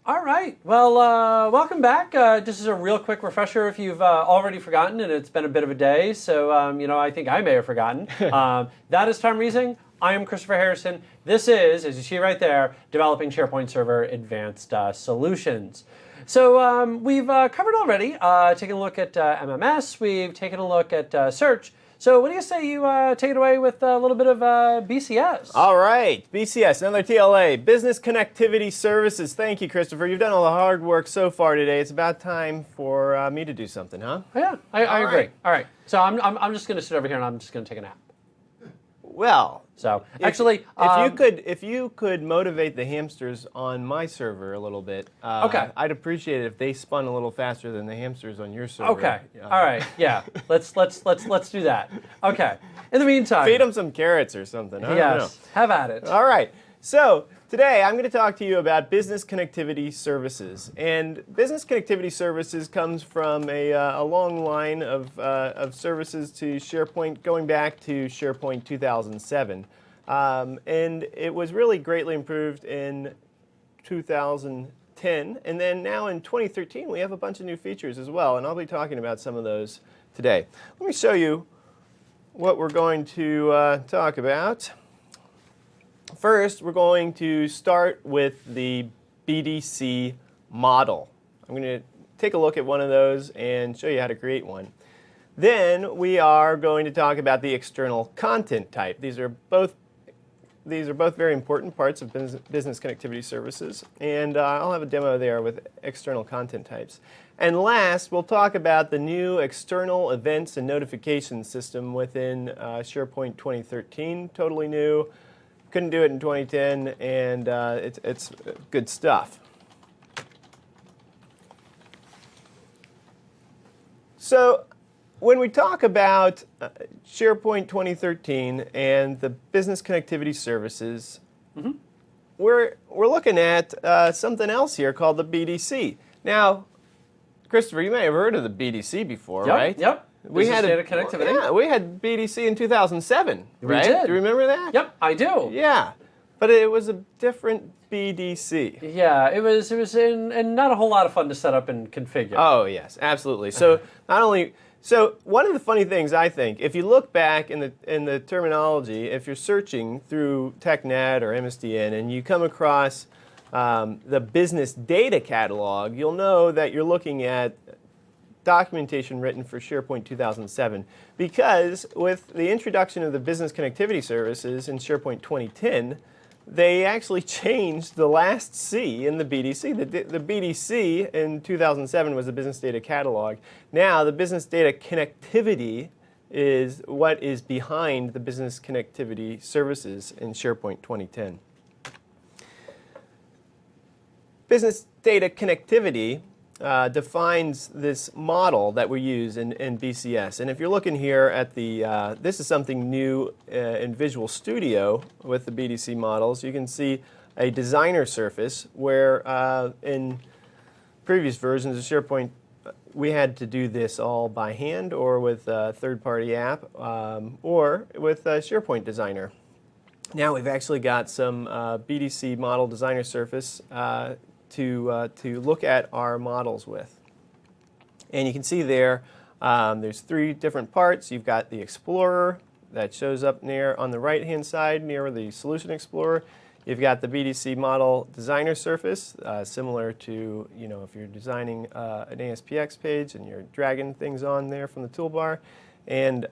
All right. Well, welcome back. This is a real quick refresher if you've already forgotten, and it's been a bit of a day. So, I think I may have forgotten. That is Tom Reesing. I am Christopher Harrison. This is, as you see right there, Developing SharePoint Server Advanced Solutions. So we've covered already, taken a look at MMS. We've taken a look at search. So what do you say you take it away with a little bit of BCS? All right, BCS, another TLA, Business Connectivity Services. Thank you, Christopher. You've done all the hard work so far today. It's about time for me to do something, huh? Yeah, I agree. Right. All right, so I'm just going to sit over here and I'm just going to take a nap. Well, so actually, if you could motivate the hamsters on my server a little bit, okay, I'd appreciate it if they spun a little faster than the hamsters on your server. Okay, all right, yeah, let's do that. Okay. In the meantime, feed them some carrots or something. I don't know. Have at it. All right. So today I'm going to talk to you about business connectivity services. And business connectivity services comes from a long line of services to SharePoint going back to SharePoint 2007. And it was really greatly improved in 2010. And then now in 2013 we have a bunch of new features as well. And I'll be talking about some of those today. Let me show you what we're going to talk about. First, we're going to start with the BDC model. I'm going to take a look at one of those and show you how to create one. Then we are going to talk about the external content type. These are both very important parts of business connectivity services, and I'll have a demo there with external content types. And last, we'll talk about the new external events and notification system within SharePoint 2013, totally new. Couldn't do it in 2010, and it's good stuff. So when we talk about SharePoint 2013 and the business connectivity services, we're looking at something else here called the BDC. Now, Christopher, you may have heard of the BDC before, right? Yep. We had data connectivity. Yeah, we had BDC in 2007, right? We did. Do you remember that? Yep, I do. Yeah, but it was a different BDC. Yeah, it was and not a whole lot of fun to set up and configure. Oh yes, absolutely. So one of the funny things I think, if you look back in the terminology, if you're searching through TechNet or MSDN and you come across the business data catalog, you'll know that you're looking at documentation written for SharePoint 2007, because with the introduction of the business connectivity services in SharePoint 2010, they actually changed the last C in the BDC. The BDC in 2007 was the business data catalog. Now the business data connectivity is what is behind the business connectivity services in SharePoint 2010. Business data connectivity defines this model that we use in BCS. And if you're looking here at the, this is something new in Visual Studio with the BDC models. You can see a designer surface where in previous versions of SharePoint, we had to do this all by hand or with a third-party app or with SharePoint Designer. Now we've actually got some BDC model designer surface to look at our models with. And you can see there, there's three different parts. You've got the Explorer that shows up near on the right-hand side near the Solution Explorer. You've got the BDC model designer surface, similar to, if you're designing an ASPX page and you're dragging things on there from the toolbar. And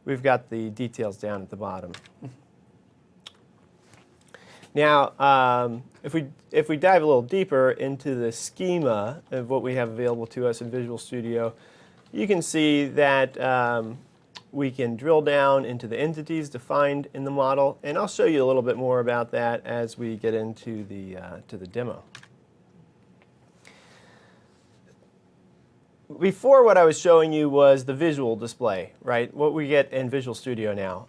we've got the details down at the bottom. Now, if we dive a little deeper into the schema of what we have available to us in Visual Studio, you can see that we can drill down into the entities defined in the model, and I'll show you a little bit more about that as we get into the demo. Before, what I was showing you was the visual display, right? What we get in Visual Studio now.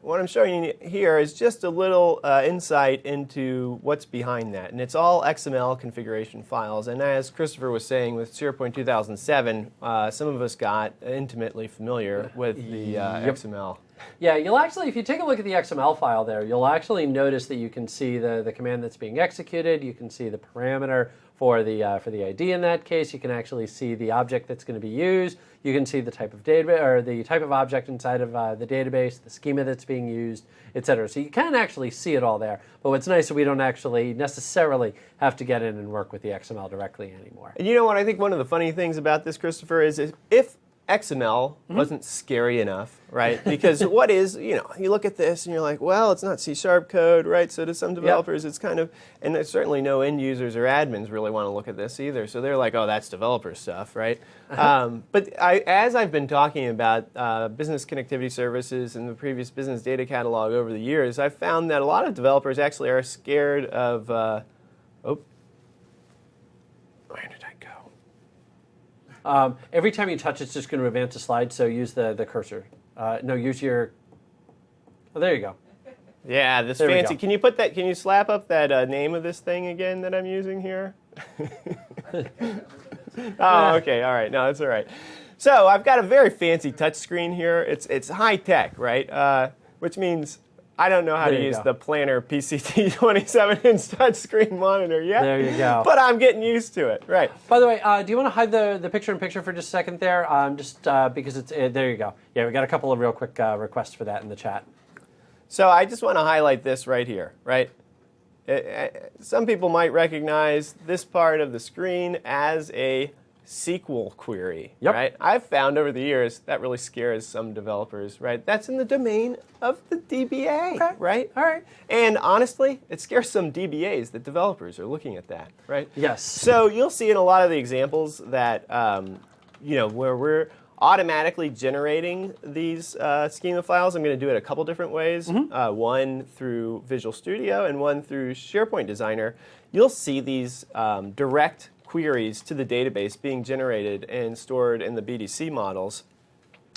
What I'm showing you here is just a little insight into what's behind that. And it's all XML configuration files. And as Christopher was saying with SharePoint 2007, some of us got intimately familiar with the XML. Yeah, you'll actually, if you take a look at the XML file there, you'll actually notice that you can see the command that's being executed. You can see the parameter for the ID in that case. You can actually see the object that's going to be used. You can see the type of database or the type of object inside of the database, the schema that's being used, etc. So you can actually see it all there. But what's nice is we don't actually necessarily have to get in and work with the XML directly anymore. And you know what? I think one of the funny things about this, Christopher, is if XML wasn't scary enough, right? Because what is, you look at this and you're like, well, it's not C# code, right? So to some developers, it's kind of, and there's certainly no end users or admins really want to look at this either. So they're like, oh, that's developer stuff, right? But as I've been talking about business connectivity services and the previous business data catalog over the years, I've found that a lot of developers actually are scared of, where did I go? Every time you touch, it's just going to advance a slide, so use the cursor. No, use your... Oh, there you go. Yeah, this There fancy... Can you put that... Can you slap up that name of this thing again that I'm using here? Oh, okay, all right. No, that's all right. So I've got a very fancy touch screen here. It's high-tech, right? Which means... I don't know how to use the Planner PCT 27-inch touchscreen monitor yet. There you go. But I'm getting used to it. Right. By the way, do you want to hide the picture-in-picture for just a second there? Just because it's... there you go. Yeah, we got a couple of real quick requests for that in the chat. So I just want to highlight this right here, right? Some people might recognize this part of the screen as a SQL query, right? I've found over the years that really scares some developers, right? That's in the domain of the DBA, right? All right. And honestly, it scares some DBAs that developers are looking at that, right? Yes. So you'll see in a lot of the examples that, where we're automatically generating these schema files. I'm going to do it a couple different ways, one through Visual Studio and one through SharePoint Designer. You'll see these direct queries to the database being generated and stored in the BDC models.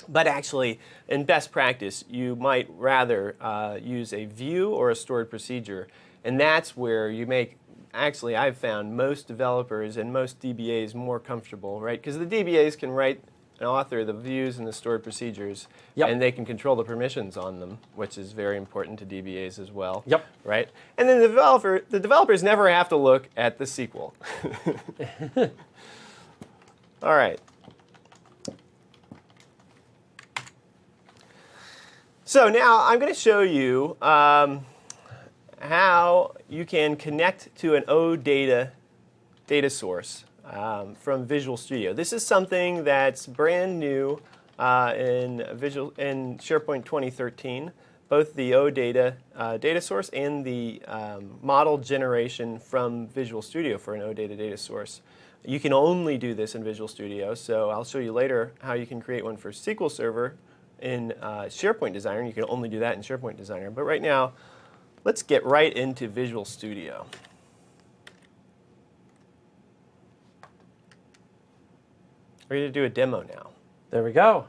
But actually, in best practice, you might rather use a view or a stored procedure. And that's where you make, actually, I've found most developers and most DBAs more comfortable, right? Because the DBAs can write and author the views and the stored procedures, and they can control the permissions on them, which is very important to DBAs as well. Right? And then the developers never have to look at the SQL. All right. So now I'm going to show you how you can connect to an OData data source from Visual Studio. This is something that's brand new in SharePoint 2013, both the OData data source and the model generation from Visual Studio for an OData data source. You can only do this in Visual Studio, so I'll show you later how you can create one for SQL Server in SharePoint Designer, and you can only do that in SharePoint Designer. But right now, let's get right into Visual Studio. We're going to do a demo now. There we go.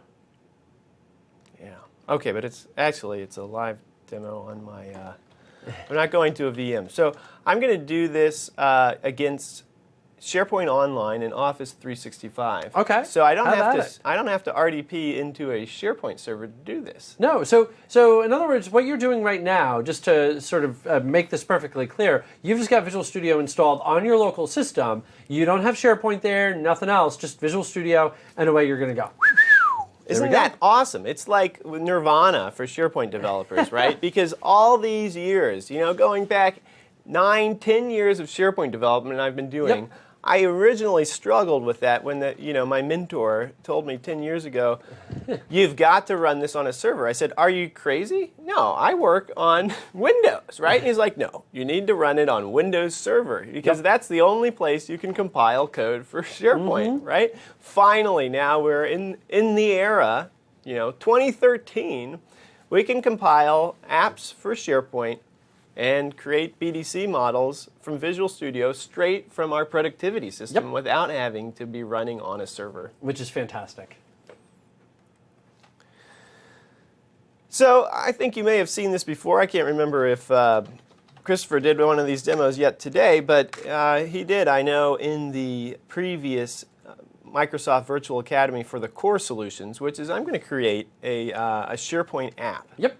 Yeah. Okay, but it's a live demo on my, I'm not going to a VM. So I'm going to do this against SharePoint Online and Office 365. Okay. So I don't have to RDP into a SharePoint server to do this. No. So in other words, what you're doing right now, just to sort of make this perfectly clear, you've just got Visual Studio installed on your local system. You don't have SharePoint there, nothing else, just Visual Studio, and away you're going to go. Isn't that awesome? It's like Nirvana for SharePoint developers, right? Because all these years, going back 9, 10 years of SharePoint development I've been doing, I originally struggled with that when my mentor told me 10 years ago, you've got to run this on a server. I said, are you crazy? No, I work on Windows, right? And he's like, no, you need to run it on Windows Server because that's the only place you can compile code for SharePoint, right? Finally, now we're in the era, 2013, we can compile apps for SharePoint and create BDC models from Visual Studio straight from our productivity system without having to be running on a server. Which is fantastic. So I think you may have seen this before. I can't remember if Christopher did one of these demos yet today, but he did, I know, in the previous Microsoft Virtual Academy for the core solutions, which is I'm going to create a SharePoint app. Yep.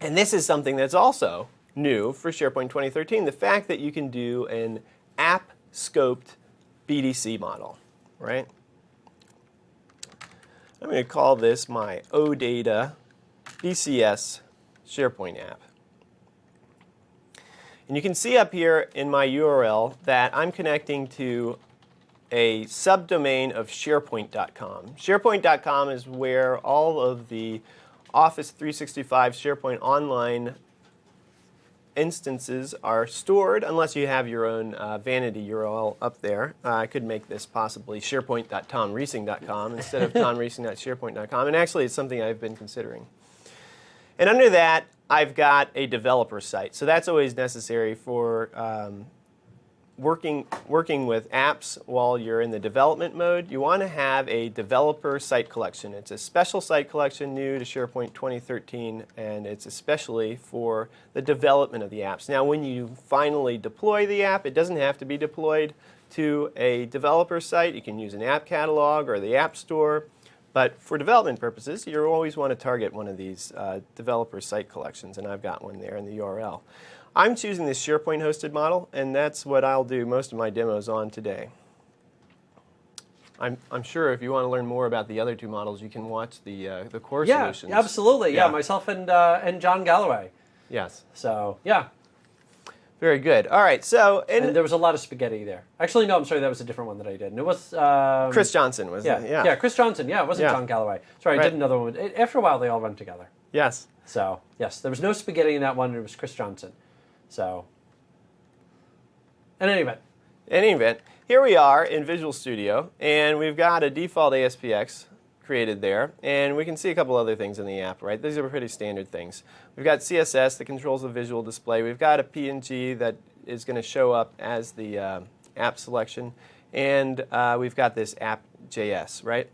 And this is something that's also new for SharePoint 2013, the fact that you can do an app-scoped BDC model, right? I'm going to call this my OData BCS SharePoint app. And you can see up here in my URL that I'm connecting to a subdomain of SharePoint.com. SharePoint.com is where all of the Office 365 SharePoint Online instances are stored, unless you have your own vanity URL up there. I could make this possibly SharePoint.tomreesing.com instead of tomreesing.sharepoint.com, and actually it's something I've been considering. And under that, I've got a developer site. So that's always necessary for working with apps while you're in the development mode. You want to have a developer site collection. It's a special site collection new to SharePoint 2013, and it's especially for the development of the apps. Now, when you finally deploy the app, it doesn't have to be deployed to a developer site. You can use an app catalog or the App Store. But for development purposes, you always want to target one of these developer site collections, and I've got one there in the URL. I'm choosing this SharePoint hosted model, and that's what I'll do most of my demos on today. I'm sure if you want to learn more about the other two models, you can watch the core solutions. Yeah, absolutely. Yeah, myself and John Galloway. Yes. So, yeah. Very good. All right, so... And there was a lot of spaghetti there. Actually, no, I'm sorry, that was a different one that I did. And it was... Chris Johnson, was it? Yeah, Chris Johnson. Yeah, it wasn't John Galloway. Sorry, I did another one. After a while, they all run together. Yes. So, yes, there was no spaghetti in that one, and it was Chris Johnson. So, in any event, here we are in Visual Studio, and we've got a default ASPX created there, and we can see a couple other things in the app, right? These are pretty standard things. We've got CSS that controls the visual display. We've got a PNG that is going to show up as the app selection, and we've got this app.js, right?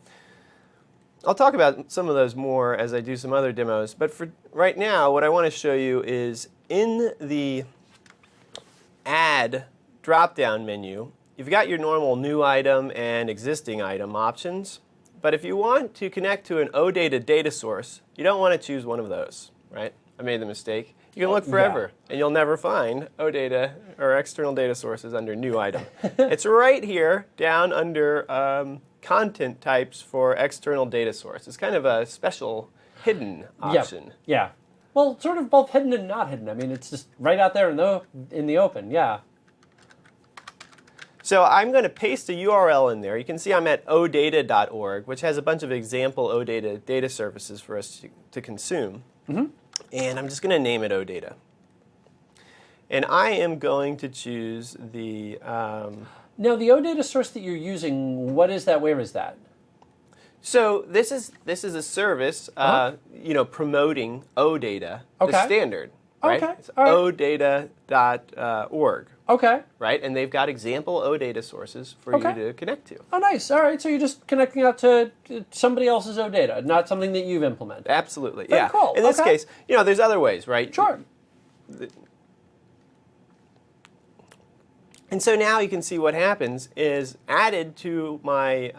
I'll talk about some of those more as I do some other demos, but for right now, what I want to show you is in the Add drop-down menu, you've got your normal New Item and Existing Item options. But if you want to connect to an OData data source, you don't want to choose one of those, right? I made the mistake. You can look forever, and you'll never find OData or external data sources under New Item. It's right here down under Content Types for External Data Source. It's kind of a special hidden option. Yeah. Well, sort of both hidden and not hidden. I mean, it's just right out there in the open, yeah. So I'm going to paste a URL in there. You can see I'm at odata.org, which has a bunch of example OData data services for us to consume. Mm-hmm. And I'm just going to name it OData. And I am going to choose the... Now, the OData source that you're using, what is that? Where is that? So this is a service, promoting OData, the standard, right? Okay. It's odata.org. Okay. Right, and they've got example OData sources for you to connect to. Oh, nice. All right, so you're just connecting out to somebody else's OData, not something that you've implemented. Absolutely. Very cool. In this case, there's other ways, right? Sure. And so now you can see what happens is added to my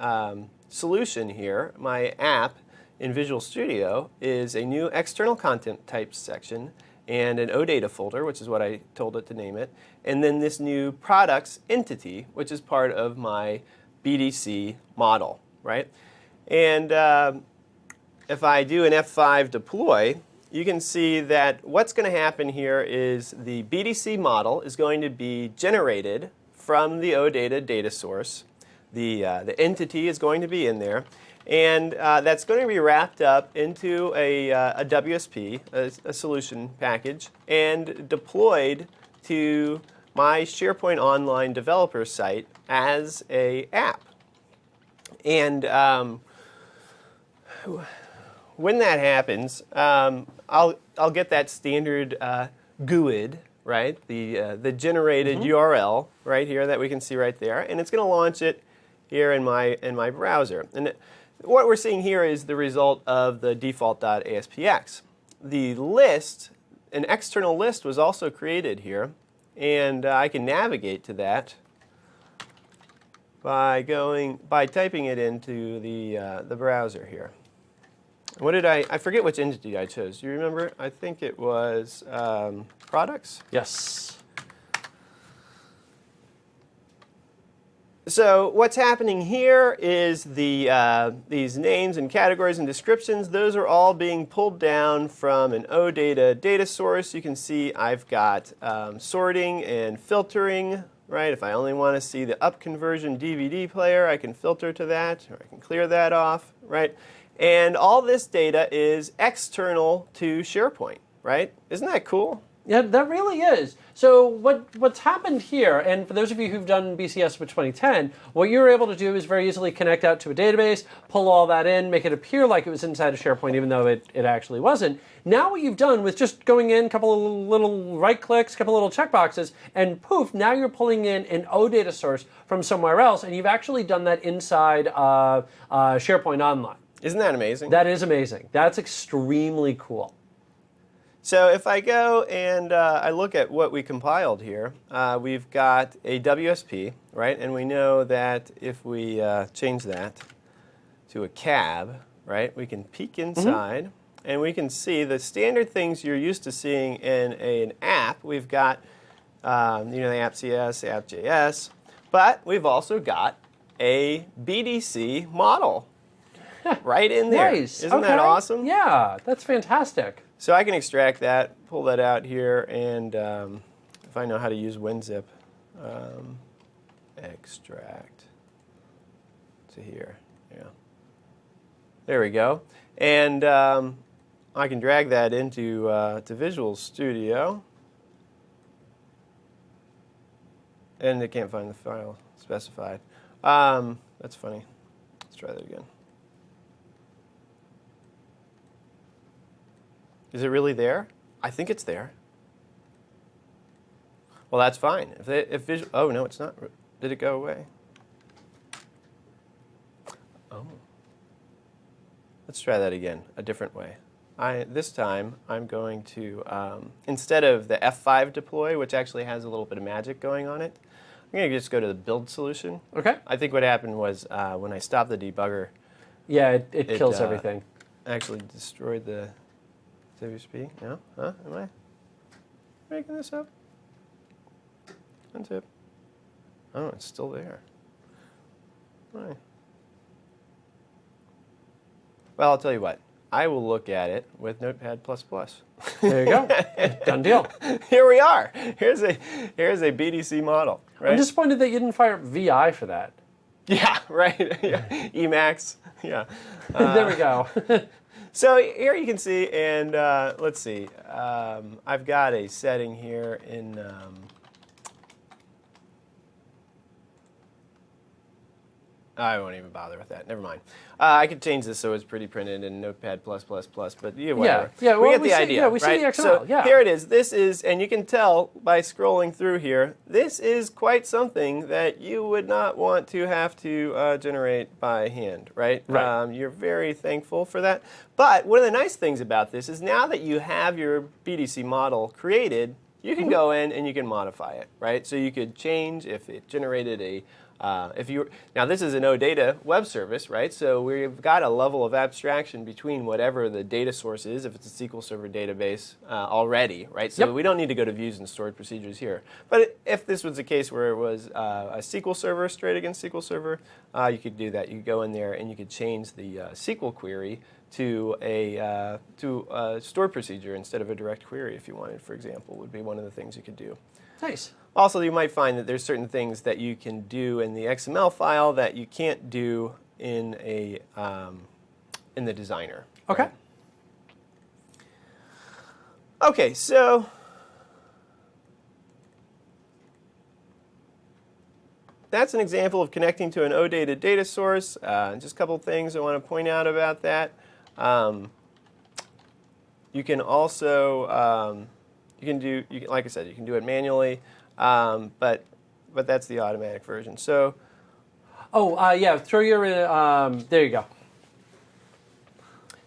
solution here, my app in Visual Studio, is a new external content types section and an OData folder, which is what I told it to name it, and then this new products entity, which is part of my BDC model, right? And if I do an F5 deploy, you can see that what's going to happen here is the BDC model is going to be generated from the OData data source. The entity is going to be in there, and that's going to be wrapped up into a WSP, a solution package, and deployed to my SharePoint Online developer site as an app. And when that happens, I'll get that standard GUID, right? The generated URL right here that we can see right there, and it's going to launch it here in my browser. And what we're seeing here is the result of the default.aspx. The list, an external list, was also created here, and I can navigate to that by typing it into the browser here. What did I forget which entity I chose. Do you remember? I think it was products. Yes. So what's happening here is these names and categories and descriptions, those are all being pulled down from an OData data source. You can see I've got sorting and filtering, right? If I only want to see the up conversion DVD player, I can filter to that, or I can clear that off, right? And all this data is external to SharePoint, right? Isn't that cool? Yeah, that really is. So what's happened here, and for those of you who've done BCS with 2010, what you're able to do is very easily connect out to a database, pull all that in, make it appear like it was inside of SharePoint, even though it actually wasn't. Now what you've done with just going in, a couple of little right clicks, a couple of little checkboxes, and poof, now you're pulling in an OData source from somewhere else, and you've actually done that inside SharePoint Online. Isn't that amazing? That is amazing. That's extremely cool. So if I go and I look at what we compiled here, we've got a WSP, right? And we know that if we change that to a cab, right, we can peek inside and we can see the standard things you're used to seeing in an app. We've got, the app.cs, app.js, but we've also got a BDC model right in there. Nice. Isn't that awesome? Yeah, that's fantastic. So I can extract that, pull that out here, and if I know how to use WinZip, extract to here. Yeah. There we go. And I can drag that into to Visual Studio. And it can't find the file specified. That's funny. Let's try that again. Is it really there? I think it's there. Well, that's fine. Oh, no, it's not. Did it go away? Oh. Let's try that again, a different way. This time, I'm going to, instead of the F5 deploy, which actually has a little bit of magic going on it, I'm going to just go to the build solution. Okay. I think what happened was when I stopped the debugger, yeah, it kills everything. Actually destroyed the WSP? No? Huh? Am I making this up? Untip. Oh, it's still there. Right. Well, I'll tell you what. I will look at it with Notepad++. There you go. Done deal. Here we are. Here's a BDC model. Right? I'm disappointed that you didn't fire up VI for that. Yeah, right. Yeah. Emacs. Yeah. There we go. So here you can see, and let's see, I've got a setting here in, I won't even bother with that, never mind. I could change this so it's pretty printed in Notepad++, but yeah, whatever. Yeah, we well, get the idea, Yeah, we right? see the XML, So yeah. here it is. This is, and you can tell by scrolling through here, this is quite something that you would not want to have to generate by hand, right? Right. You're very thankful for that. But one of the nice things about this is now that you have your BDC model created, you can go in and you can modify it, right? So you could change if it generated a now this is an OData web service, right? So we've got a level of abstraction between whatever the data source is, if it's a SQL Server database already, right? So we don't need to go to views and stored procedures here. But if this was a case where it was a SQL Server straight against SQL Server, you could do that. You could go in there and you could change the SQL query to a stored procedure instead of a direct query if you wanted, for example, would be one of the things you could do. Nice. Also, you might find that there's certain things that you can do in the XML file that you can't do in the designer. Okay. Right? Okay, so that's an example of connecting to an OData data source. Just a couple of things I want to point out about that. You can also like I said, you can do it manually. But that's the automatic version. So, yeah, throw your there you go.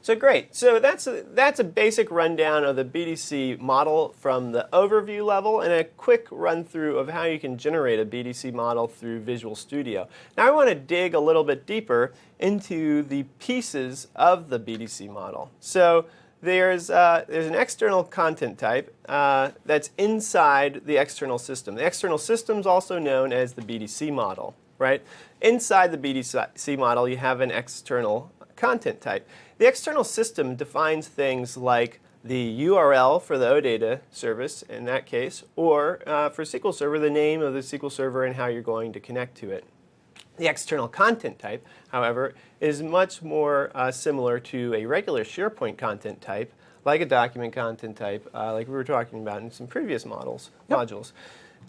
So great. So that's a basic rundown of the BDC model from the overview level and a quick run through of how you can generate a BDC model through Visual Studio. Now I want to dig a little bit deeper into the pieces of the BDC model. So there's an external content type that's inside the external system. The external system is also known as the BDC model, right? Inside the BDC model, you have an external content type. The external system defines things like the URL for the OData service in that case, or for SQL Server, the name of the SQL Server and how you're going to connect to it. The external content type, however, is much more similar to a regular SharePoint content type, like a document content type, like we were talking about in some previous modules.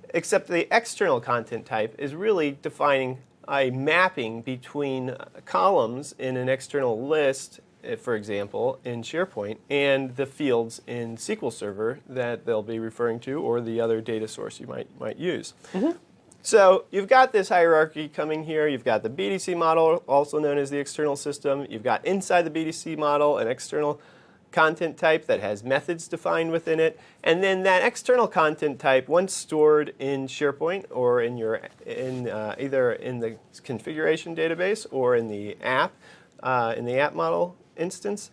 Except the external content type is really defining a mapping between columns in an external list, for example, in SharePoint, and the fields in SQL Server that they'll be referring to, or the other data source you might use. So you've got this hierarchy coming here. You've got the BDC model, also known as the external system. You've got inside the BDC model an external content type that has methods defined within it. And then that external content type, once stored in SharePoint or either in the configuration database or in the app model instance,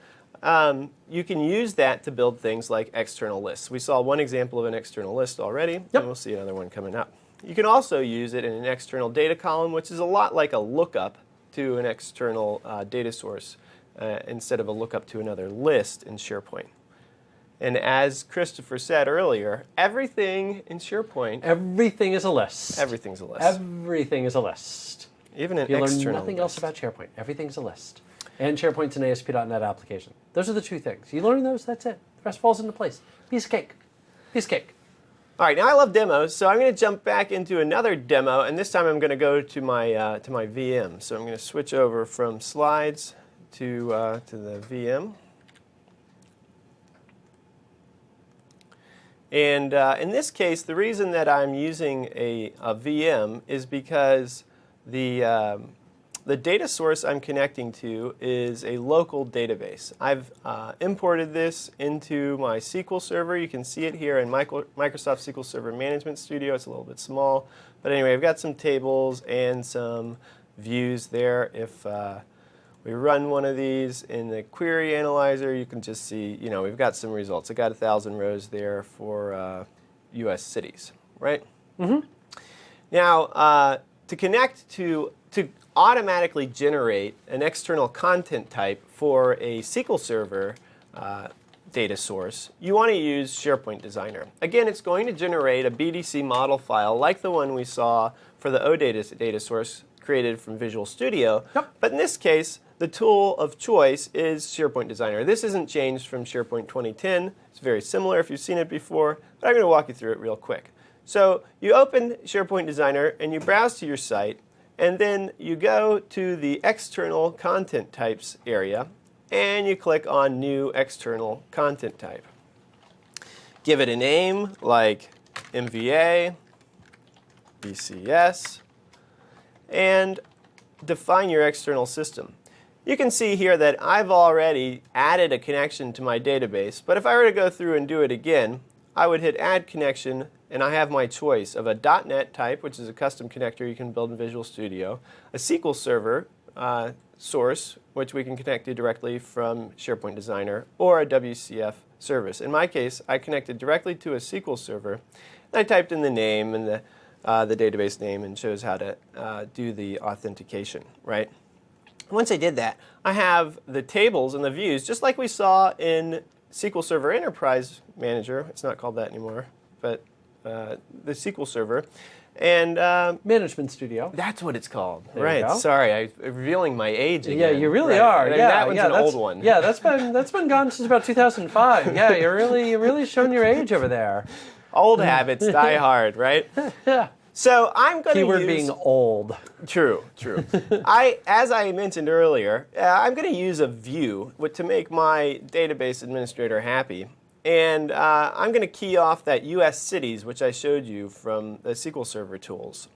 you can use that to build things like external lists. We saw one example of an external list already, and we'll see another one coming up. You can also use it in an external data column, which is a lot like a lookup to an external data source instead of a lookup to another list in SharePoint. And as Christopher said earlier, everything in SharePoint... Everything is a list. Everything's a list. Everything is a list. Even an you external learn nothing else about SharePoint. Everything's a list. And SharePoint's an ASP.NET application. Those are the two things. You learn those, that's it. The rest falls into place. Piece of cake. Piece of cake. All right, now I love demos, so I'm going to jump back into another demo, and this time I'm going to go to my VM. So I'm going to switch over from slides to the VM. And in this case, the reason that I'm using a VM is because the data source I'm connecting to is a local database. I've imported this into my SQL Server. You can see it here in Microsoft SQL Server Management Studio. It's a little bit small. But anyway, I've got some tables and some views there. If we run one of these in the query analyzer, you can just see, we've got some results. I got 1,000 rows there for U.S. cities, right? Now, to connect to automatically generate an external content type for a SQL Server data source, you want to use SharePoint Designer. Again, it's going to generate a BDC model file like the one we saw for the OData data source created from Visual Studio. But in this case, the tool of choice is SharePoint Designer. This isn't changed from SharePoint 2010. It's very similar if you've seen it before, but I'm going to walk you through it real quick. So you open SharePoint Designer and you browse to your site, and then you go to the external content types area and you click on new external content type. Give it a name like MVA, BCS, and define your external system. You can see here that I've already added a connection to my database, but if I were to go through and do it again, I would hit Add Connection, and I have my choice of a .NET type, which is a custom connector you can build in Visual Studio, a SQL Server source, which we can connect to directly from SharePoint Designer, or a WCF service. In my case, I connected directly to a SQL Server, and I typed in the name and the database name and shows how to do the authentication, right? Once I did that, I have the tables and the views, just like we saw in SQL Server Enterprise Manager. It's not called that anymore, but the SQL Server. And Management Studio. That's what it's called. There right. you go. Sorry, I'm revealing my age again. Yeah, you really right. are. And yeah, that one's an old one. Yeah, that's been gone since about 2005. Yeah, you're really showing your age over there. Old habits die hard, right? Yeah. So I'm going to Keyword being old. True. As I mentioned earlier, I'm going to use a view to make my database administrator happy. And I'm going to key off that U.S. cities, which I showed you from the SQL Server tools.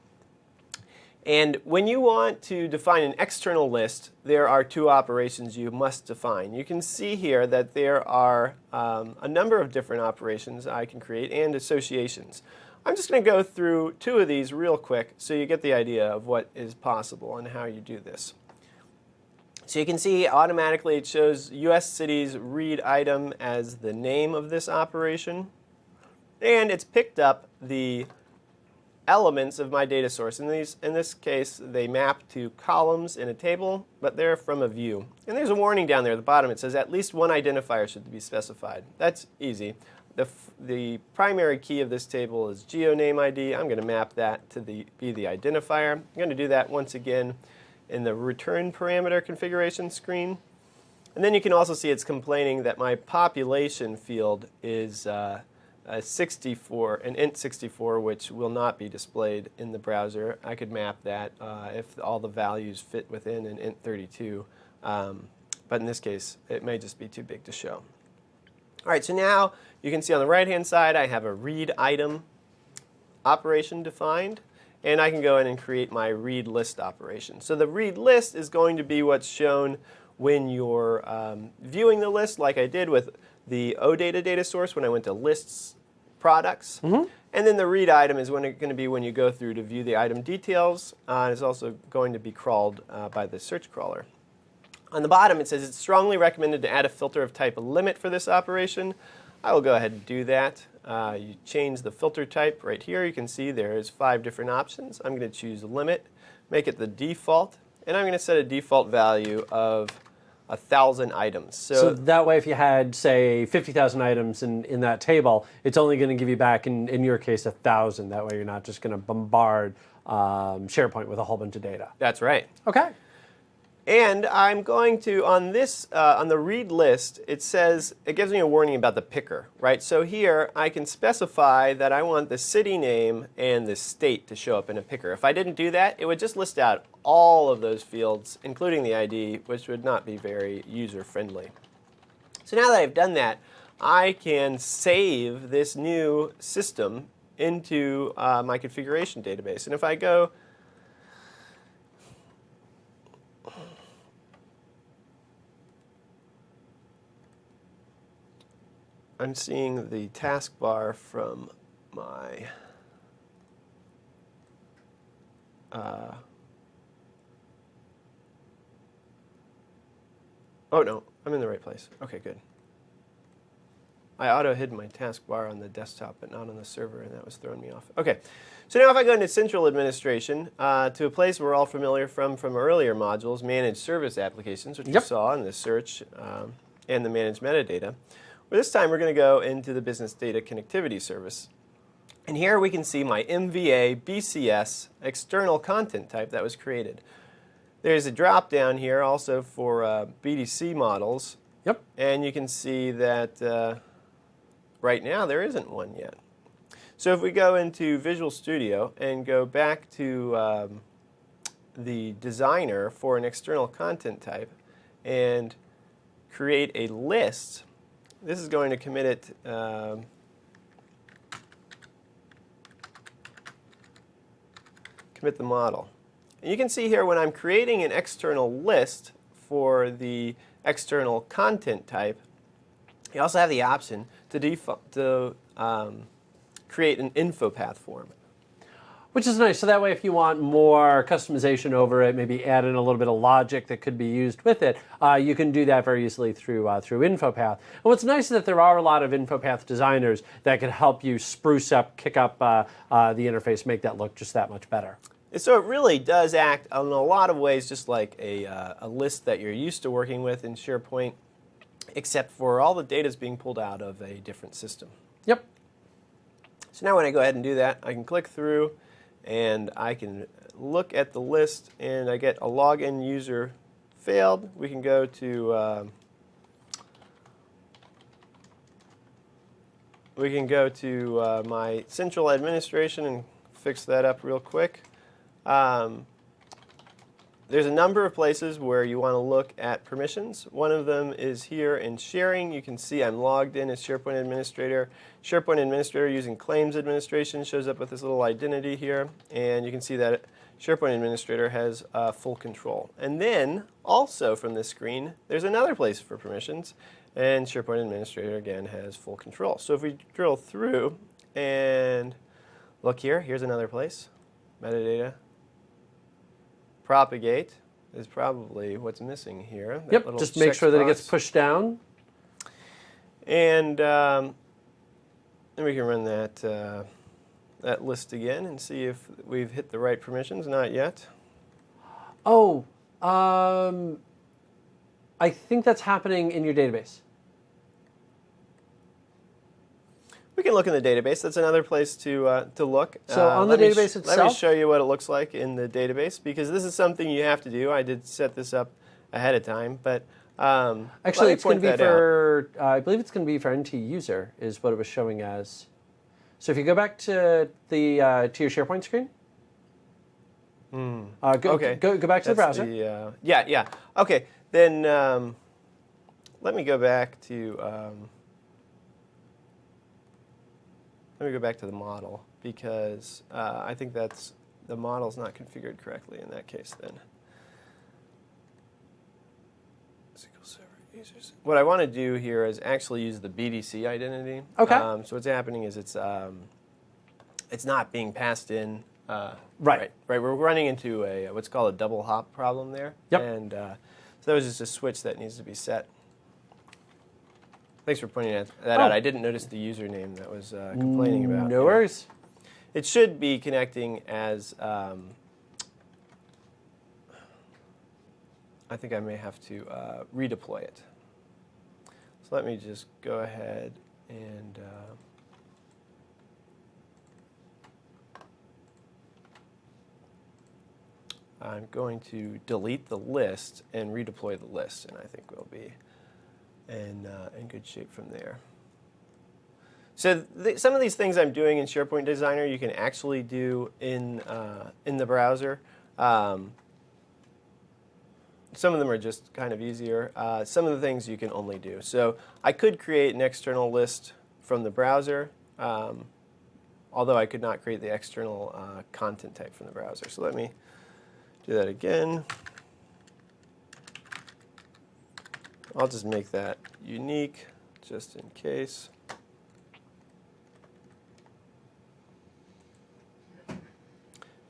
And when you want to define an external list, there are two operations you must define. You can see here that there are a number of different operations I can create and associations. I'm just going to go through two of these real quick so you get the idea of what is possible and how you do this. So you can see automatically it shows US cities read item as the name of this operation. And it's picked up the elements of my data source. In this case, they map to columns in a table, but they're from a view. And there's a warning down there at the bottom. It says at least one identifier should be specified. That's easy. The primary key of this table is geoname ID. I'm going to map that to be the identifier. I'm going to do that once again in the return parameter configuration screen. And then you can also see it's complaining that my population field is a 64, an int 64, which will not be displayed in the browser. I could map that if all the values fit within an int 32. But in this case, it may just be too big to show. All right, so now you can see on the right-hand side, I have a read item operation defined. And I can go in and create my read list operation. So the read list is going to be what's shown when you're viewing the list, like I did with the OData data source when I went to lists products. And then the read item is going to be when you go through to view the item details. And it's also going to be crawled by the search crawler. On the bottom, it says it's strongly recommended to add a filter of type limit for this operation. I will go ahead and do that. You change the filter type right here. You can see there's 5 different options. I'm going to choose limit, make it the default, and I'm going to set a default value of 1,000 items. So that way, if you had, say, 50,000 items in that table, it's only going to give you back, in your case, 1,000. That way you're not just going to bombard SharePoint with a whole bunch of data. That's right. Okay. And I'm going to, on this, on the read list, it says, it gives me a warning about the picker, right? So here, I can specify that I want the city name and the state to show up in a picker. If I didn't do that, it would just list out all of those fields, including the ID, which would not be very user-friendly. So now that I've done that, I can save this new system into my configuration database. And if I go I'm seeing the taskbar from my oh no, I'm in the right place. Okay, good. I auto-hid my taskbar on the desktop, but not on the server, and that was throwing me off. Okay, so now if I go into Central Administration, to a place we're all familiar from earlier modules, Managed Service Applications, which you saw in the search and the Managed Metadata. Well, this time we're going to go into the Business Data Connectivity Service. And here we can see my MVA BCS external content type that was created. There's a drop down here also for BDC models. Yep. And you can see that right now there isn't one yet. So if we go into Visual Studio and go back to the designer for an external content type and create a list, this is going to commit it commit the model. And you can see here when I'm creating an external list for the external content type, you also have the option to create an InfoPath form. Which is nice. So that way, if you want more customization over it, maybe add in a little bit of logic that could be used with it, you can do that very easily through InfoPath. And what's nice is that there are a lot of InfoPath designers that can help you spruce up, kick up the interface, make that look just that much better. So it really does act in a lot of ways just like a list that you're used to working with in SharePoint, except for all the data is being pulled out of a different system. Yep. So now when I go ahead and do that, I can click through and I can look at the list and I get a login user failed. We can go to my central administration and fix that up real quick. there's a number of places where you want to look at permissions. One of them is here in sharing. You can see I'm logged in as SharePoint Administrator. SharePoint Administrator using Claims Administration shows up with this little identity here. And you can see that SharePoint Administrator has full control. And then, also from this screen, there's another place for permissions. And SharePoint Administrator, again, has full control. So if we drill through and look here, here's another place. Metadata. Propagate is probably what's missing here. Yep, just make sure that it gets pushed down. And then we can run that, that list again and see if we've hit the right permissions. Not yet. Oh, I think that's happening in your database. We can look in the database. That's another place to look. So on the database itself? Let me show you what it looks like in the database, because this is something you have to do. I did set this up ahead of time, but actually, it's going to be for, I believe it's going to be for NT user is what it was showing as. So if you go back to the to your SharePoint screen, okay. go back to the browser. Yeah. Okay, then let me go back to the model, because I think that's the model's not configured correctly in that case. Then SQL Server users. What I want to do here is actually use the BDC identity. Okay. So what's happening is it's not being passed in. Right. We're running into a what's called a double hop problem there. Yep. And so that was just a switch that needs to be set. Thanks for pointing that out. I didn't notice the username that was complaining about. No worries. It should be connecting as, I think I may have to redeploy it. So let me just go ahead and I'm going to delete the list and redeploy the list, and I think we'll be in good shape from there. So some of these things I'm doing in SharePoint Designer you can actually do in the browser. Some of them are just kind of easier. Some of the things you can only do. So I could create an external list from the browser, although I could not create the external content type from the browser. So let me do that again. I'll just make that unique, just in case.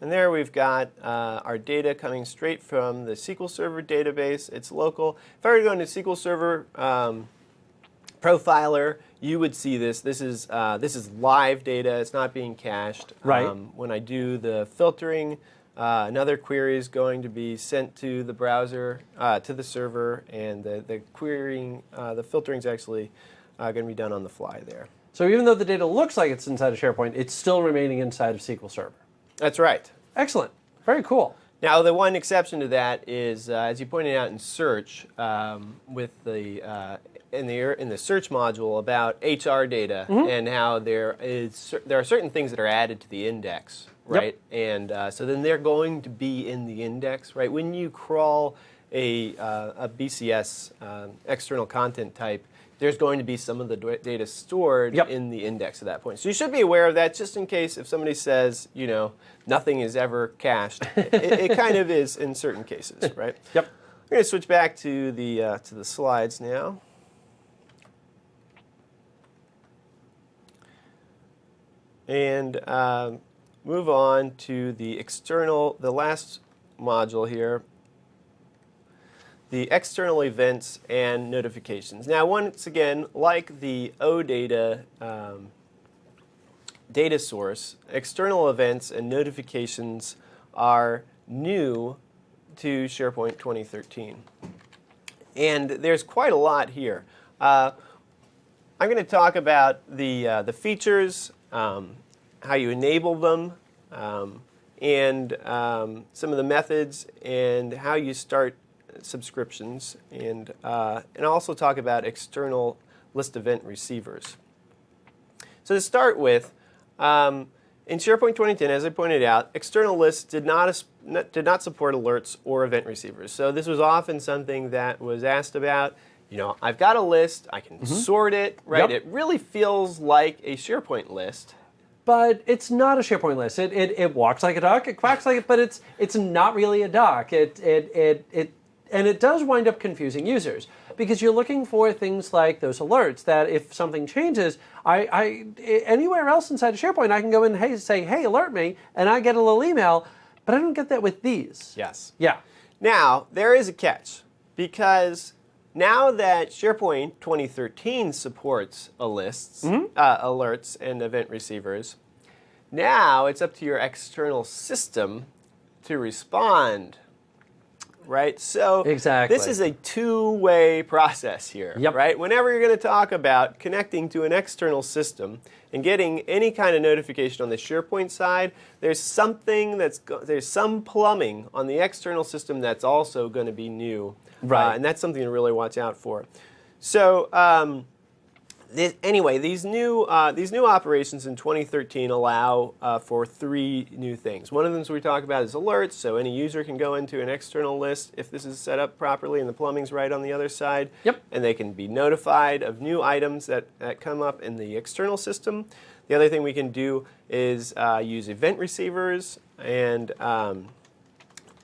And there we've got our data coming straight from the SQL Server database. It's local. If I were to go into SQL Server Profiler, you would see this. This is live data. It's not being cached. Right. When I do the filtering, another query is going to be sent to the browser, to the server, and the querying, the filtering is actually going to be done on the fly there. So even though the data looks like it's inside of SharePoint, it's still remaining inside of SQL Server. That's right. Excellent. Very cool. Now, the one exception to that is, as you pointed out in search, with the in the search module about HR data and how there are certain things that are added to the index, right? Yep. And so then they're going to be in the index, right? When you crawl a BCS external content type, there's going to be some of the data stored in the index at that point. So you should be aware of that, just in case if somebody says, you know, nothing is ever cached. it kind of is in certain cases, right? Yep. We're going to switch back to the slides now. And move on to the last module here, the external events and notifications. Now, once again, like the OData data source, external events and notifications are new to SharePoint 2013. And there's quite a lot here. I'm going to talk about the features, how you enable them, and some of the methods, and how you start subscriptions, and also talk about external list event receivers. So to start with, in SharePoint 2010, as I pointed out, external lists did not support alerts or event receivers. So this was often something that was asked about. You know, I've got a list, I can sort it, right? Yep. It really feels like a SharePoint list. But it's not a SharePoint list. It walks like a duck, it quacks like it, but it's not really a duck. And it does wind up confusing users because you're looking for things like those alerts that if something changes, anywhere else inside of SharePoint, I can go in and say, hey, alert me, and I get a little email, but I don't get that with these. Yes. Yeah. Now, there is a catch because now that SharePoint 2013 supports alerts and event receivers, now it's up to your external system to respond. Right? So exactly. This is a two-way process here. Yep. Right? Whenever you're going to talk about connecting to an external system and getting any kind of notification on the SharePoint side, there's some plumbing on the external system that's also going to be new. Right. And that's something to really watch out for. So anyway, these new operations in 2013 allow for three new things. One of them we talk about is alerts, so any user can go into an external list if this is set up properly and the plumbing's right on the other side. Yep. And they can be notified of new items that come up in the external system. The other thing we can do is use event receivers, and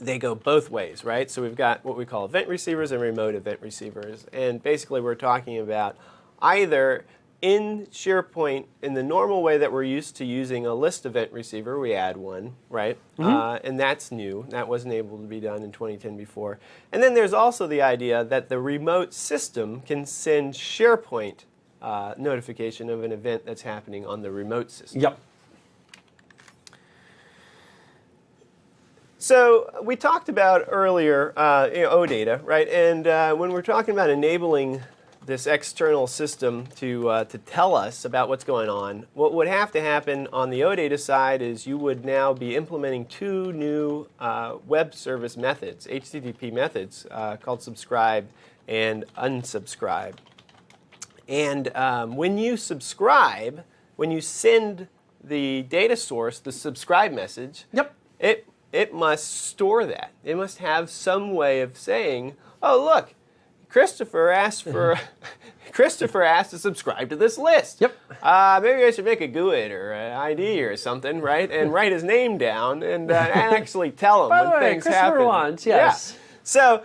they go both ways, right? So we've got what we call event receivers and remote event receivers. And basically we're talking about either in SharePoint, in the normal way that we're used to using a list event receiver, we add one, right? And that's new. That wasn't able to be done in 2010 before. And then there's also the idea that the remote system can send SharePoint notification of an event that's happening on the remote system. Yep. So we talked about earlier OData, right? And when we're talking about enabling this external system to tell us about what's going on, what would have to happen on the OData side is you would now be implementing two new web service methods, HTTP methods, called subscribe and unsubscribe. And when you subscribe, when you send the data source the subscribe message, Yep. it must store that. It must have some way of saying, oh, look, Christopher asked to subscribe to this list. Yep. Maybe I should make a GUID or an ID or something, right? And write his name down and actually tell him By when the way, things Christopher happen. wants, yes. Yeah. So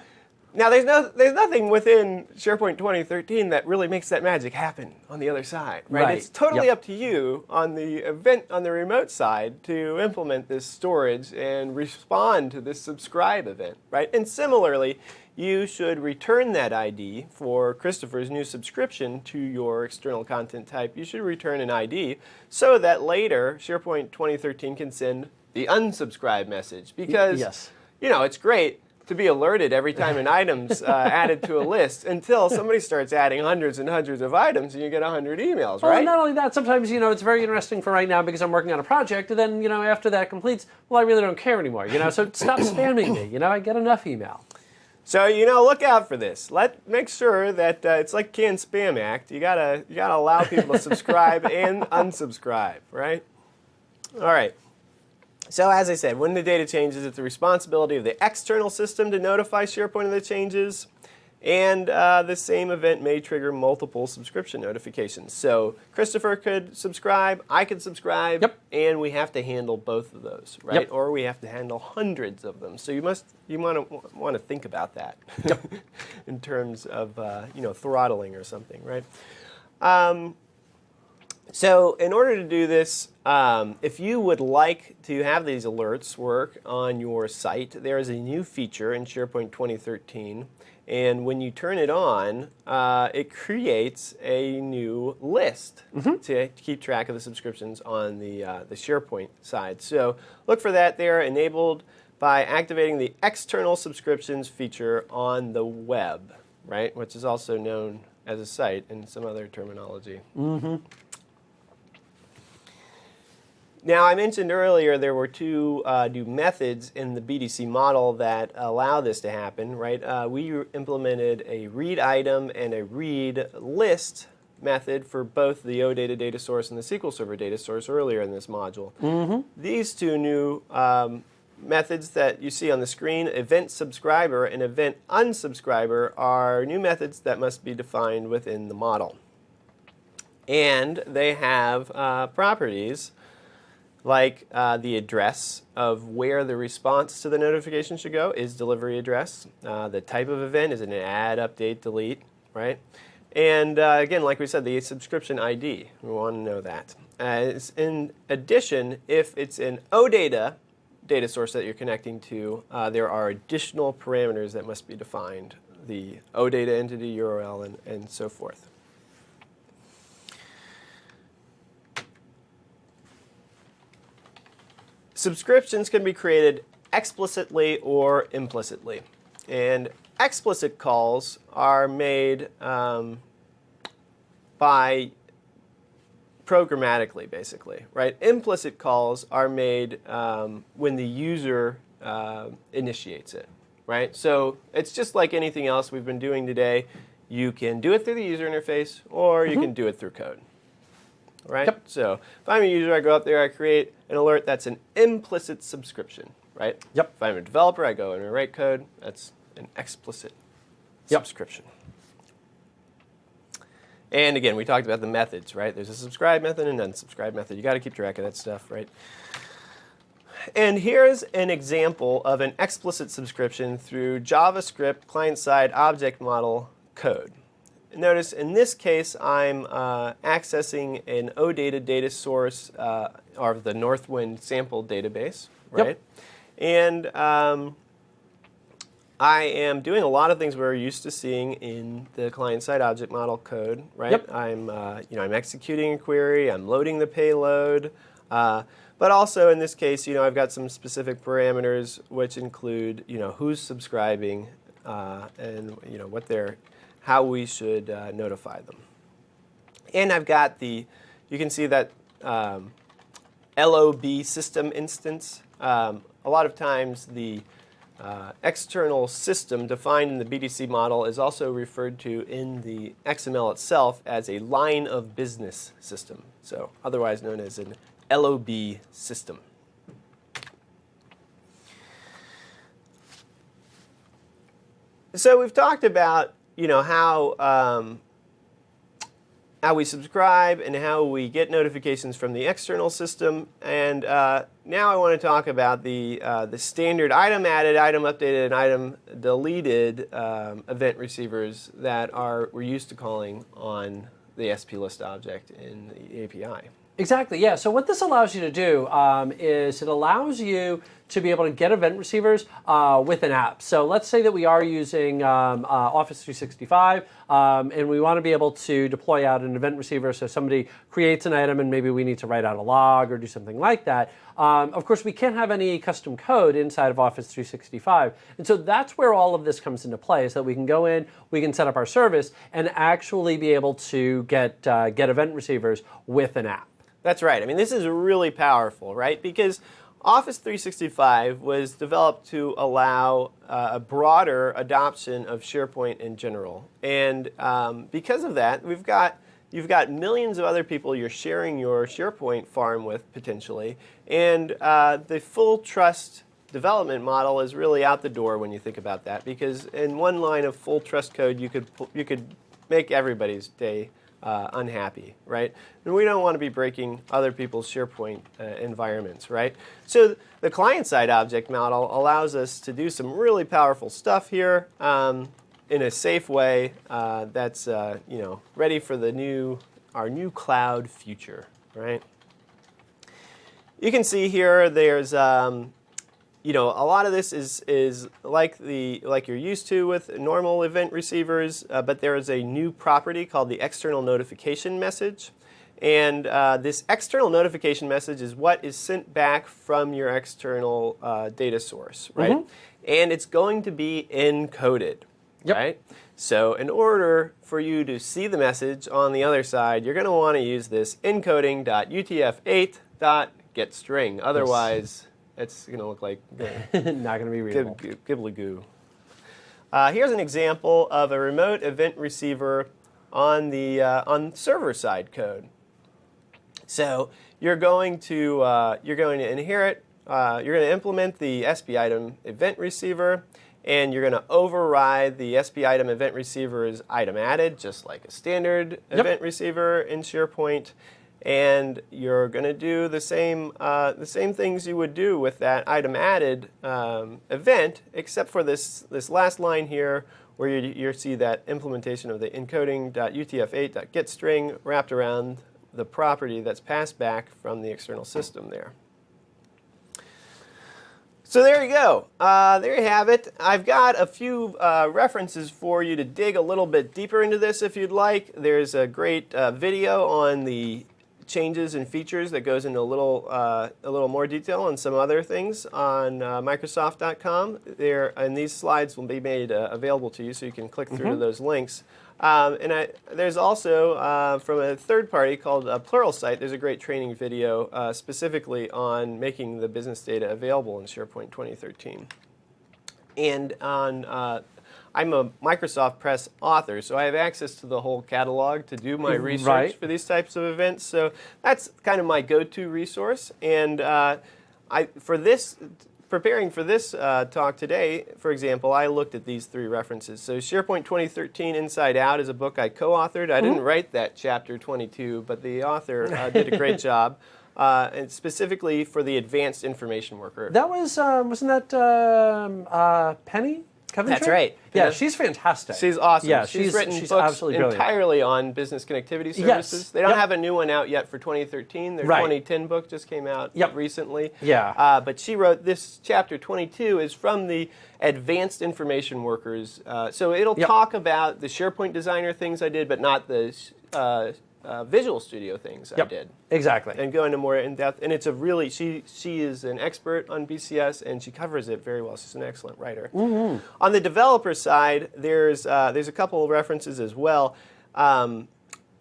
now there's nothing within SharePoint 2013 that really makes that magic happen on the other side, right? Right. It's totally Yep. up to you on the remote side to implement this storage and respond to this subscribe event, right? And similarly, you should return that ID for Christopher's new subscription to your external content type. You should return an ID so that later SharePoint 2013 can send the unsubscribe message. Because, Yes. you know, it's great to be alerted every time an item's added to a list until somebody starts adding hundreds and hundreds of items and you get 100 emails, Well, right? not only that, sometimes, it's very interesting for right now because I'm working on a project, and then, after that completes, well, I really don't care anymore, so stop spamming me, I get enough email. So, look out for this. Make sure that it's like Canned Spam Act. You gotta allow people to subscribe and unsubscribe, right? All right. So as I said, when the data changes, it's the responsibility of the external system to notify SharePoint of the changes, and the same event may trigger multiple subscription notifications. So Christopher could subscribe, I could subscribe, Yep. and we have to handle both of those, right? Yep. Or we have to handle hundreds of them. So you want to think about that Yep. in terms of throttling or something, right? So in order to do this, if you would like to have these alerts work on your site, there is a new feature in SharePoint 2013. And when you turn it on, it creates a new list to keep track of the subscriptions on the SharePoint side. So look for that there, enabled by activating the external subscriptions feature on the web, right? Which is also known as a site in some other terminology. Now, I mentioned earlier there were two new methods in the BDC model that allow this to happen, right? We implemented a read item and a read list method for both the OData data source and the SQL Server data source earlier in this module. These two new methods that you see on the screen, event subscriber and event unsubscriber, are new methods that must be defined within the model. And they have properties like the address of where the response to the notification should go is delivery address. The type of event is an add, update, delete, right? And again, like we said, the subscription ID, we want to know that. In addition, if it's an OData data source that you're connecting to, there are additional parameters that must be defined, the OData entity URL and so forth. Subscriptions can be created explicitly or implicitly. And explicit calls are made by programmatically, basically, right? Implicit calls are made when the user initiates it, right? So it's just like anything else we've been doing today. You can do it through the user interface, or you can do it through code. Right? Yep. So if I'm a user, I go up there, I create an alert. That's an implicit subscription, right? Yep. If I'm a developer, I go and I write code. That's an explicit subscription. And again, we talked about the methods, right? There's a subscribe method and an unsubscribe method. You got to keep track of that stuff, right? And here's an example of an explicit subscription through JavaScript client-side object model code. Notice in this case, I'm accessing an OData data source, or the Northwind sample database, right? Yep. And I am doing a lot of things we're used to seeing in the client-side object model code, right? Yep. I'm executing a query, I'm loading the payload, but also in this case, I've got some specific parameters which include, who's subscribing and what they're how we should notify them. And I've got you can see that LOB system instance. A lot of times the external system defined in the BDC model is also referred to in the XML itself as a line of business system, so otherwise known as an LOB system. So we've talked about how we subscribe and how we get notifications from the external system. And now I want to talk about the standard item added, item updated, and item deleted event receivers that we're used to calling on the SPList object in the API. Exactly, yeah. So what this allows you to do is it allows you to be able to get event receivers with an app. So let's say that we are using Office 365 and we want to be able to deploy out an event receiver so somebody creates an item and maybe we need to write out a log or do something like that. Of course, we can't have any custom code inside of Office 365. And so that's where all of this comes into play, is that we can go in, we can set up our service, and actually be able to get event receivers with an app. That's right. I mean, this is really powerful, right? Because Office 365 was developed to allow a broader adoption of SharePoint in general. And because of that, you've got millions of other people you're sharing your SharePoint farm with, potentially. And the full trust development model is really out the door when you think about that. Because in one line of full trust code, you could make everybody's day unhappy, right? And we don't want to be breaking other people's SharePoint environments, right? So the client-side object model allows us to do some really powerful stuff here in a safe way that's ready for our new cloud future, right? You can see here there's a lot of this is like you're used to with normal event receivers, but there is a new property called the external notification message. And this external notification message is what is sent back from your external data source, right? Mm-hmm. And it's going to be encoded, right? So in order for you to see the message on the other side, you're going to want to use this encoding.utf8.getString. Otherwise, it's going to look like not going to be readable. Gibbly goo. Here's an example of a remote event receiver on the on server-side code. So you're going to inherit, you're going to implement the SP item event receiver, and you're going to override the SP item event receiver's item added, just like a standard event receiver in SharePoint. And you're going to do the same things you would do with that item added event, except for this last line here, where you see that implementation of the encoding.utf8.getString wrapped around the property that's passed back from the external system there. So there you go. There you have it. I've got a few references for you to dig a little bit deeper into this if you'd like. There's a great video on the changes and features that goes into a little more detail on some other things on Microsoft.com. And these slides will be made available to you, so you can click through to those links. There's also, from a third party called Pluralsight, there's a great training video specifically on making the business data available in SharePoint 2013. And I'm a Microsoft Press author, so I have access to the whole catalog to do my research for these types of events. So that's kind of my go-to resource. And preparing for this talk today, for example, I looked at these three references. So SharePoint 2013 Inside Out is a book I co-authored. I didn't write that chapter 22, but the author did a great job. And specifically for the advanced information worker. That was, wasn't that Penny Coventry? That's right. Yeah, she's fantastic. She's awesome. Yeah, she's written books entirely on business connectivity services. Yes. They don't have a new one out yet for 2013. Their 2010 book just came out recently. Yeah. But she wrote this chapter 22 is from the advanced information workers. So it'll talk about the SharePoint Designer things I did, but not the Visual Studio things I did. Exactly. And go into more in depth. And it's a really, she is an expert on BCS, and she covers it very well. She's an excellent writer. On the developer side, there's a couple of references as well.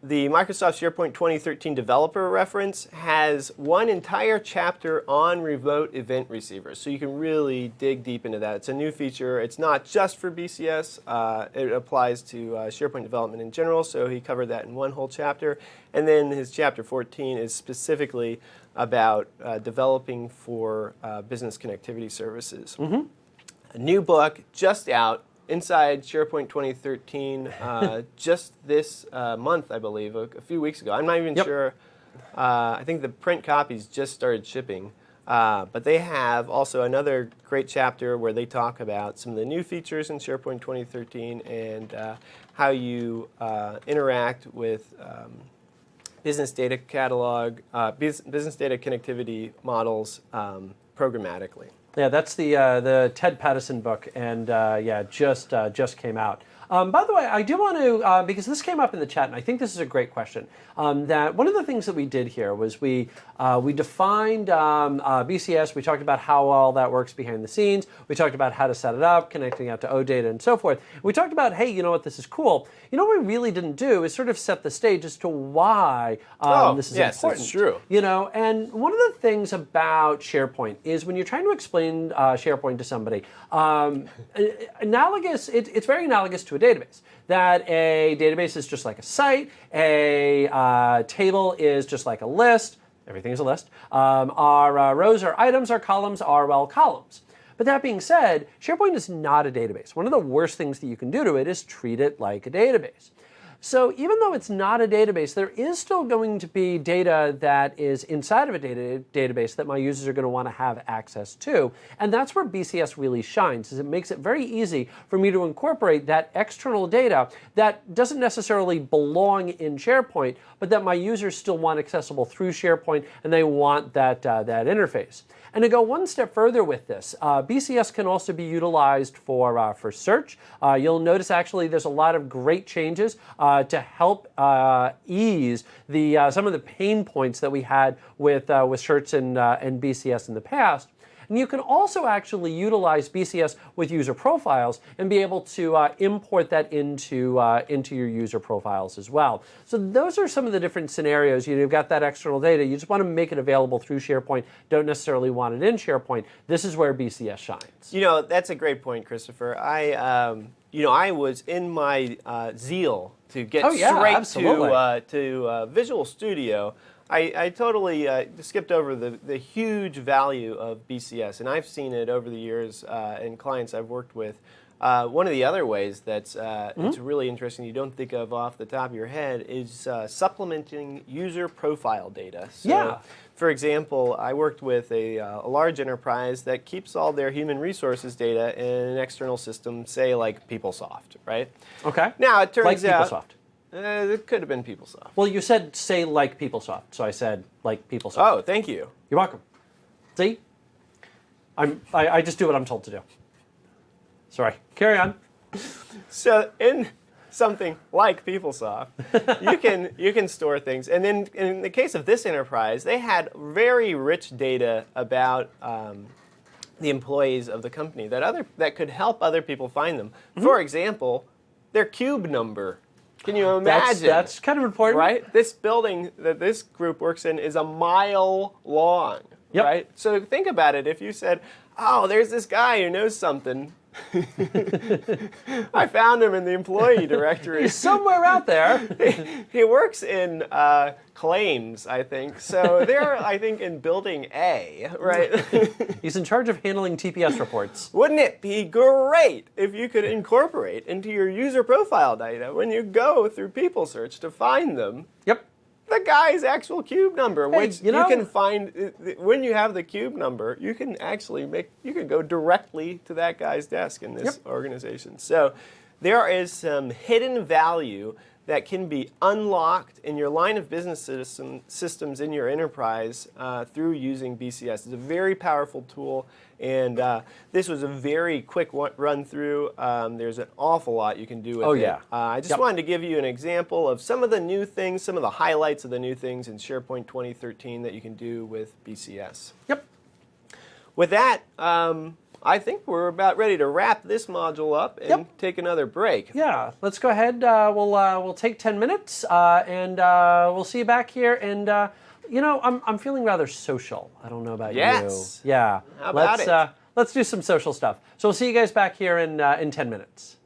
The Microsoft SharePoint 2013 developer reference has one entire chapter on remote event receivers, so you can really dig deep into that. It's a new feature. It's not just for BCS. It applies to SharePoint development in general, so he covered that in one whole chapter. And then his chapter 14 is specifically about developing for business connectivity services. A new book just out, Inside SharePoint 2013, just this month, I believe, a few weeks ago. I'm not even sure. I think the print copies just started shipping. But they have also another great chapter where they talk about some of the new features in SharePoint 2013 and how you interact with business data catalog, business data connectivity models programmatically. Yeah, that's the Ted Pattison book, and just came out. By the way, I do want to, because this came up in the chat, and I think this is a great question, that one of the things that we did here was we defined BCS. We talked about how all that works behind the scenes. We talked about how to set it up, connecting out to OData and so forth. We talked about, hey, you know what, this is cool. You know what we really didn't do is sort of set the stage as to why this is important. That's true. You know, and one of the things about SharePoint is when you're trying to explain SharePoint to somebody, analogous. It's very analogous to a database. That a database is just like a site, a table is just like a list. Everything is a list. Our rows are items, our columns are, well, columns. But that being said, SharePoint is not a database. One of the worst things that you can do to it is treat it like a database. So even though it's not a database, there is still going to be data that is inside of a database that my users are going to want to have access to. And that's where BCS really shines, is it makes it very easy for me to incorporate that external data that doesn't necessarily belong in SharePoint, but that my users still want accessible through SharePoint, and they want that interface. And to go one step further with this, BCS can also be utilized for search. You'll notice actually there's a lot of great changes to help ease some of the pain points that we had with search and BCS in the past. And you can also actually utilize BCS with user profiles and be able to import that into your user profiles as well. So those are some of the different scenarios. You've got that external data. You just want to make it available through SharePoint. Don't necessarily want it in SharePoint. This is where BCS shines. You know, that's a great point, Christopher. I was in my zeal to get absolutely. to Visual Studio. I totally skipped over the huge value of BCS, and I've seen it over the years in clients I've worked with. One of the other ways that's it's really interesting you don't think of off the top of your head is supplementing user profile data. So, for example, I worked with a large enterprise that keeps all their human resources data in an external system, say like PeopleSoft, right? Okay. Now, it turns out... PeopleSoft. It could have been PeopleSoft. Well, you said say like PeopleSoft, so I said like PeopleSoft. Oh, thank you. You're welcome. See? I just do what I'm told to do. Sorry. Carry on. So in something like PeopleSoft, you can store things. And then in the case of this enterprise, they had very rich data about the employees of the company that could help other people find them. For example, their cube number. Can you imagine? That's kind of important. Right? This building that this group works in is a mile long. Yep. Right? So think about it. If you said, oh, there's this guy who knows something. I found him in the employee directory. He's somewhere out there. He works in claims, I think. So they're, I think, in building A, right? He's in charge of handling TPS reports. Wouldn't it be great if you could incorporate into your user profile data when you go through People Search to find them? Yep. The guy's actual cube number, Hey, which you can find when you have the cube number, you can actually you can go directly to that guy's desk in this organization. So there is some hidden value that can be unlocked in your line of business systems in your enterprise through using BCS. It's a very powerful tool, and this was a very quick run through. There's an awful lot you can do with it. I just wanted to give you an example of some of the new things, some of the highlights of the new things in SharePoint 2013 that you can do with BCS. Yep. With that, I think we're about ready to wrap this module up and take another break. Yeah, let's go ahead. We'll take 10 minutes, and we'll see you back here. And I'm feeling rather social. I don't know about you. Yeah. How about it? Let's do some social stuff. So we'll see you guys back here in 10 minutes.